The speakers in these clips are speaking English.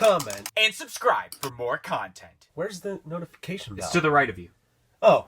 comment, and subscribe for more content. Where's the notification bell? It's to the right of you. Oh.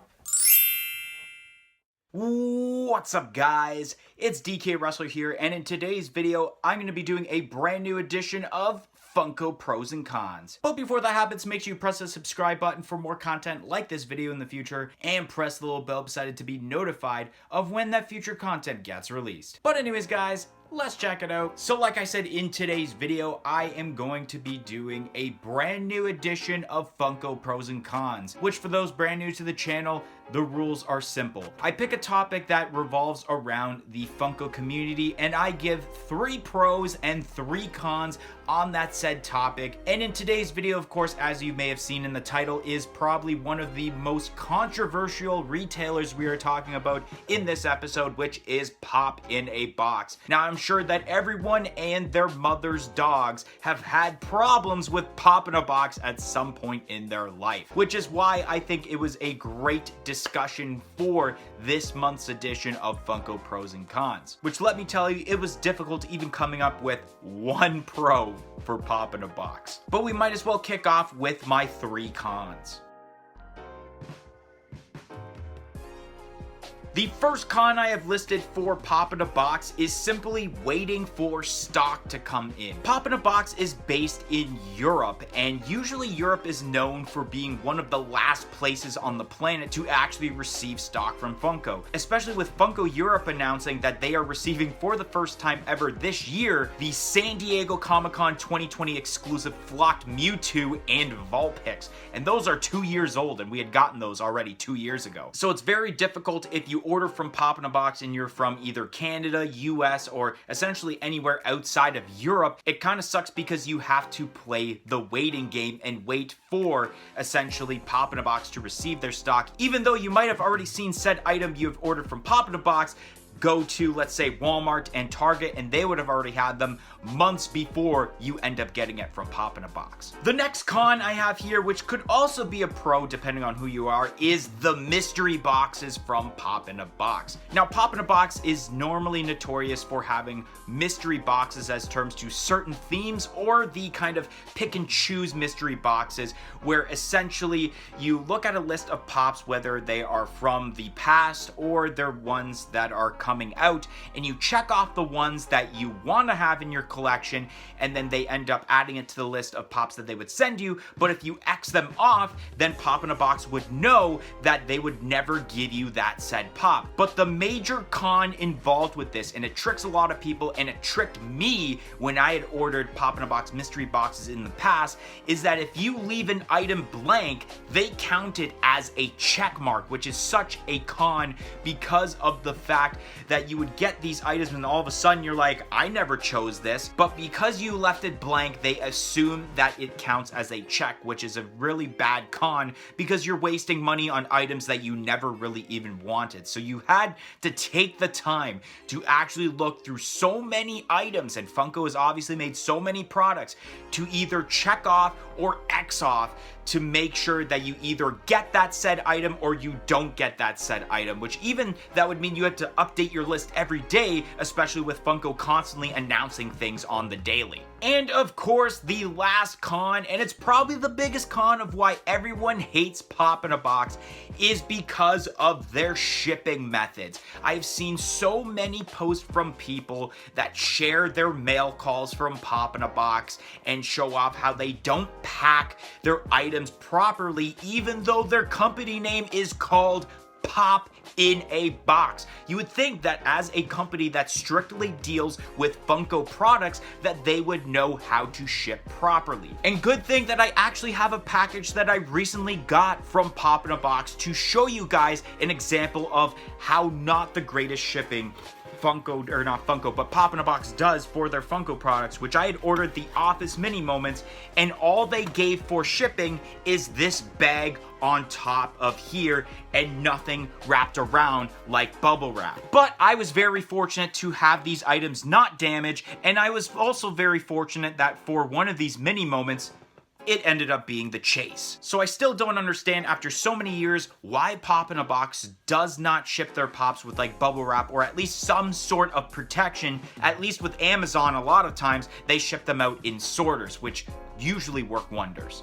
What's up, guys? It's DK Wrestler here, and in today's video, I'm going to be doing a brand new edition of Funko Pros and Cons. But before that happens, make sure you press the subscribe button for more content like this video in the future, and press the little bell beside it to be notified of when that future content gets released. But anyways, guys, let's check it out. So like I said, in today's video, I am going to be doing a brand new edition of Funko Pros and Cons, which for those brand new to the channel, the rules are simple. I pick a topic that revolves around the Funko community, and I give 3 pros and 3 cons on that said topic. And in today's video, of course, as you may have seen in the title, is probably one of the most controversial retailers we are talking about in this episode, which is Pop in a Box. Now, I'm sure that everyone and their mother's dogs have had problems with Pop in a Box at some point in their life, which is why I think it was a great discussion for this month's edition of Funko Pros and Cons, which, let me tell you, it was difficult even coming up with 1 pro for Pop in a Box. But we might as well kick off with my 3 cons. The first con I have listed for Pop in a Box is simply waiting for stock to come in. Pop in a Box is based in Europe, and usually Europe is known for being one of the last places on the planet to actually receive stock from Funko, especially with Funko Europe announcing that they are receiving for the first time ever this year the San Diego Comic-Con 2020 exclusive flocked Mewtwo and Vulpix, and those are 2 years old, and we had gotten those already 2 years ago. So it's very difficult if you order from Pop in a Box and you're from either Canada, US, or essentially anywhere outside of Europe. It kind of sucks because you have to play the waiting game and wait for essentially Pop in a Box to receive their stock, even though you might have already seen said item you have ordered from Pop in a Box go to, let's say, Walmart and Target, and they would have already had them months before you end up getting it from Pop in a Box. The next con I have here, which could also be a pro depending on who you are, is the mystery boxes from Pop in a Box. Now, Pop in a Box is normally notorious for having mystery boxes as terms to certain themes, or the kind of pick and choose mystery boxes where essentially you look at a list of Pops, whether they are from the past or they're ones that are coming out, and you check off the ones that you want to have in your collection, and then they end up adding it to the list of Pops that they would send you. But if you X them off, then Pop in a Box would know that they would never give you that said Pop. But the major con involved with this, and it tricks a lot of people, and it tricked me when I had ordered Pop in a Box mystery boxes in the past, is that if you leave an item blank, they count it as a check mark, which is such a con because of the fact that you would get these items and all of a sudden you're like, I never chose this. But because you left it blank, they assume that it counts as a check, which is a really bad con because you're wasting money on items that you never really even wanted. So you had to take the time to actually look through so many items, and Funko has obviously made so many products, to either check off or X off to make sure that you either get that said item or you don't get that said item, which even that would mean you have to update your list every day, especially with Funko constantly announcing things on the daily. And of course, the last con, and it's probably the biggest con of why everyone hates Pop in a Box, is because of their shipping methods. I've seen so many posts from people that share their mail calls from Pop in a Box and show off how they don't pack their items properly, even though their company name is called Pop in a Box. You would think that as a company that strictly deals with Funko products, that they would know how to ship properly. And good thing that I actually have a package that I recently got from Pop in a Box to show you guys an example of how not the greatest shipping Funko, or not Funko, but Pop in a Box does for their Funko products, which I had ordered the Office Mini Moments, and all they gave for shipping is this bag on top of here and nothing wrapped around like bubble wrap. But I was very fortunate to have these items not damaged, and I was also very fortunate that for one of these Mini Moments, It ended up being the Chase. So I still don't understand after so many years why Pop in a Box does not ship their pops with like bubble wrap or at least some sort of protection. At least with Amazon, a lot of times they ship them out in sorters, which usually work wonders.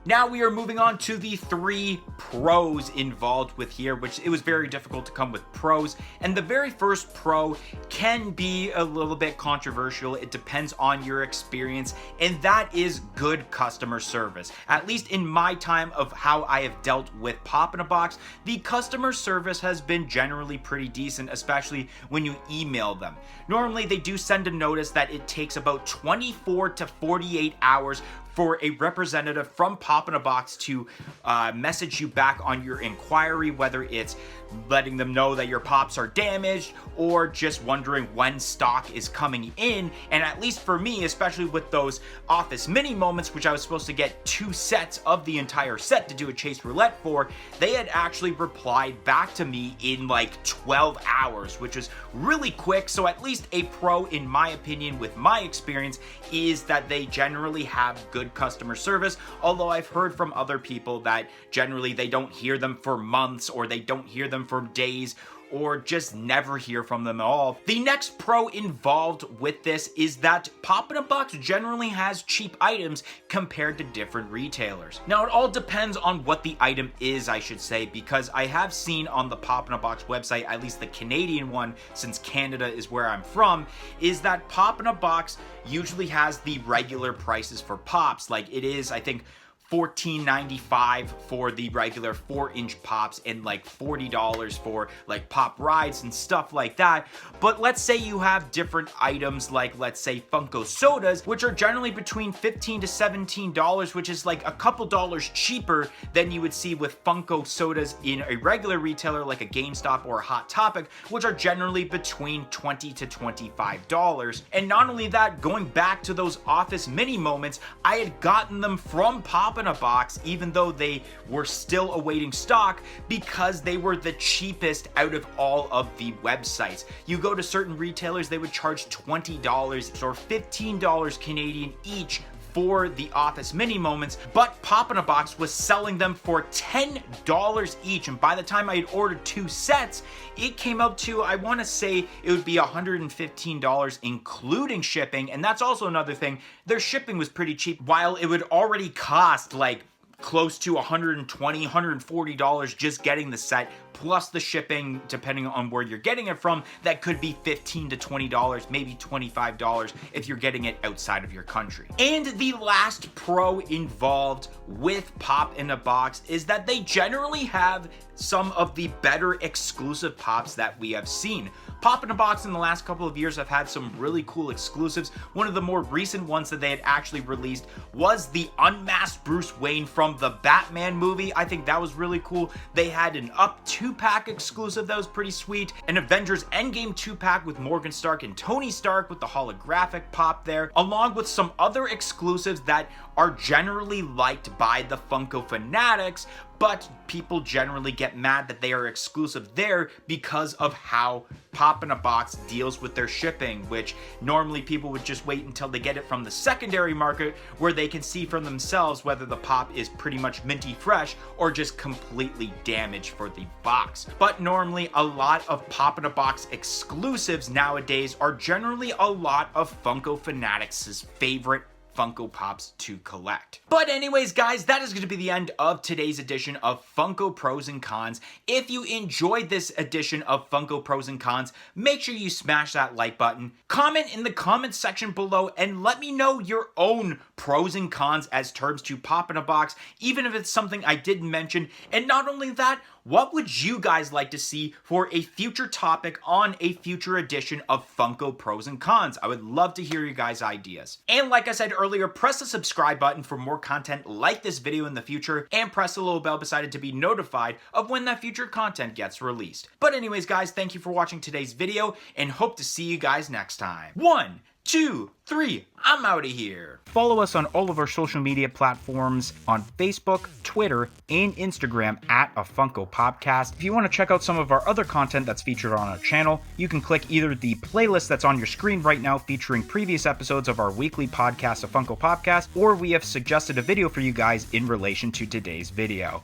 Now we are moving on to the 3 pros involved with here, which it was very difficult to come with pros. And the very first pro can be a little bit controversial. It depends on your experience, and that is good customer service. At least in my time of how I have dealt with Pop in a Box, the customer service has been generally pretty decent, especially when you email them. Normally they do send a notice that it takes about 24 to 48 hours for a representative from Pop in a Box to message you back on your inquiry, whether it's letting them know that your pops are damaged or just wondering when stock is coming in. And at least for me, especially with those Office Mini moments, which I was supposed to get 2 sets of the entire set to do a chase roulette for, they had actually replied back to me in like 12 hours, which was really quick. So at least a pro, in my opinion, with my experience, is that they generally have good customer service. Although I've heard from other people that generally they don't hear them for months, or they don't hear them for days, or just never hear from them at all. The next pro involved with this is that Pop in a Box generally has cheap items compared to different retailers. Now it all depends on what the item is, I should say, because I have seen on the Pop in a Box website, at least the Canadian one, since Canada is where I'm from, is that Pop in a Box usually has the regular prices for pops. Like it is, I think, $14.95 for the regular 4-inch pops and like $40 for like pop rides and stuff like that. But let's say you have different items like, let's say, Funko sodas, which are generally between $15 to $17, which is like a couple dollars cheaper than you would see with Funko sodas in a regular retailer like a GameStop or a Hot Topic, which are generally between $20 to $25. And not only that, going back to those Office Mini moments, I had gotten them from Pop in a Box, even though they were still awaiting stock, because they were the cheapest out of all of the websites. You go to certain retailers, they would charge $20 or $15 Canadian each for the Office Mini moments, but Pop in a Box was selling them for $10 each, and by the time I had ordered 2 sets, it came up to, I want to say it would be $115 including shipping. And that's also another thing, their shipping was pretty cheap, while it would already cost like close to $120, $140 just getting the set, plus the shipping, depending on where you're getting it from, that could be $15 to $20, maybe $25 if you're getting it outside of your country. And the last pro involved with Pop in a Box is that they generally have some of the better exclusive pops that we have seen. Pop in a Box in the last couple of years have had some really cool exclusives. One of the more recent ones that they had actually released was the unmasked Bruce Wayne from the Batman movie. I think that was really cool. They had an Up 2-pack exclusive that was pretty sweet, an Avengers Endgame 2-pack with Morgan Stark and Tony Stark with the holographic pop there, along with some other exclusives that are generally liked by the Funko fanatics, but people generally get mad that they are exclusive there because of how Pop in a Box deals with their shipping, which normally people would just wait until they get it from the secondary market, where they can see for themselves whether the pop is pretty much minty fresh or just completely damaged for the box. But normally a lot of Pop in a Box exclusives nowadays are generally a lot of Funko fanatics' favorite Funko Pops to collect. But anyways, guys, that is going to be the end of today's edition of Funko Pros and Cons. If you enjoyed this edition of Funko Pros and Cons, make sure you smash that like button, comment in the comment section below, and let me know your own pros and cons as terms to Pop in a Box, even if it's something I didn't mention. And not only that, what would you guys like to see for a future topic on a future edition of Funko Pros and Cons? I would love to hear your guys' ideas. And like I said earlier, press the subscribe button for more content like this video in the future, and press the little bell beside it to be notified of when that future content gets released. But anyways, guys, thank you for watching today's video, and hope to see you guys next time. 1, 2, 3, I'm out of here. Follow us on all of our social media platforms on Facebook, Twitter, and Instagram at A Funko Popcast. If you want to check out some of our other content that's featured on our channel, you can click either the playlist that's on your screen right now featuring previous episodes of our weekly podcast, A Funko Popcast, or we have suggested a video for you guys in relation to today's video.